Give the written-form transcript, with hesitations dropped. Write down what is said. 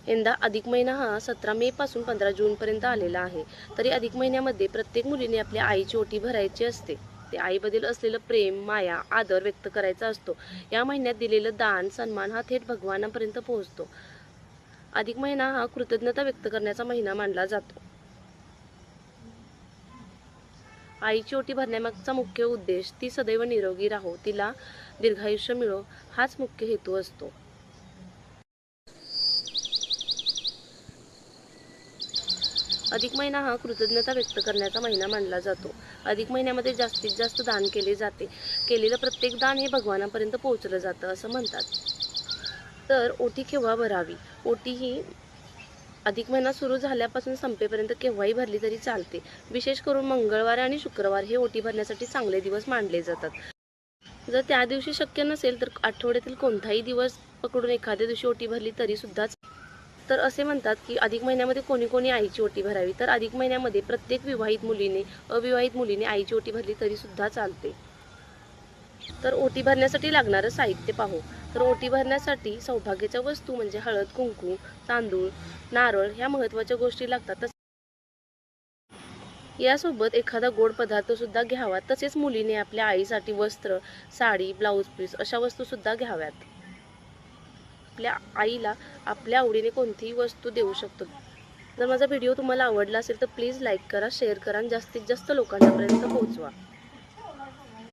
यंदा अधिक महिना हा 17 मे पासून 15 जून पर्यंत आलेला आहे। तरी अधिक महिन्यामध्ये प्रत्येक मुलीने आपल्या आईची ओटी भरायची असते। ते आईबद्दल असलेलं प्रेम, माया, आदर व्यक्त करायचा असतो। या महिन्यात दिलेलं दान, सन्मान हा थेट भगवानापर्यंत पोहोचतो। अधिक महिना हा कृतज्ञता व्यक्त करण्याचा महिना मानला जातो। आईची ओटी भरण्यामागचा मुख्य उद्देश ती सदैव निरोगी राहो, तिला दीर्घायुष्य मिळो, हाच मुख्य हेतू असतो। अधिक महिना हा कृतज्ञता व्यक्त करण्याचा महिना मानला जातो। अधिक महिन्यामध्ये जास्तीत जास्त दान केले जाते। केलेलं प्रत्येक दान हे भगवानापर्यंत पोहोचलं जातं असं म्हणतात। तर ओटी केव्हा भरावी? ओटी ही अधिक महिना सुरू झाल्यापासून संपेपर्यंत केव्हाही भरली तरी चालते। विशेष करून मंगळवार आणि शुक्रवार हे ओटी भरण्यासाठी चांगले दिवस मानले जातात। जर त्या दिवशी शक्य नसेल तर आठवड्यातील कोणताही दिवस पकडून एखाद्या दिवशी ओटी भरली तरी सुद्धा। तर असे म्हणतात की अधिक महिन्यामध्ये कोणी कोणी आईची ओटी भरावी। तर अधिक महिन्यामध्ये प्रत्येक विवाहित मुलीने, अविवाहित मुलीने आईची ओटी भरली तरी सुद्धा चालते। तर ओटी भरण्यासाठी लागणारं साहित्य पाहू। तर ओटी भरण्यासाठी सौभाग्याच्या वस्तू म्हणजे हळद, कुंकू, तांदूळ, नारळ ह्या महत्त्वाच्या गोष्टी लागतात। यासोबत एखादा गोड पदार्थ सुद्धा घ्यावा। तसेच मुलीने आपल्या आईसाठी वस्त्र, साडी, ब्लाऊज पीस अशा वस्तू सुद्धा घ्याव्यात। आपल्या आईला आपल्या आवडीने कोणतीही वस्तू देऊ शकतो। जर माझा व्हिडिओ तुम्हाला आवडला असेल तर प्लीज लाईक करा, शेअर करा आणि जास्तीत जास्त लोकांपर्यंत पोहोचवा।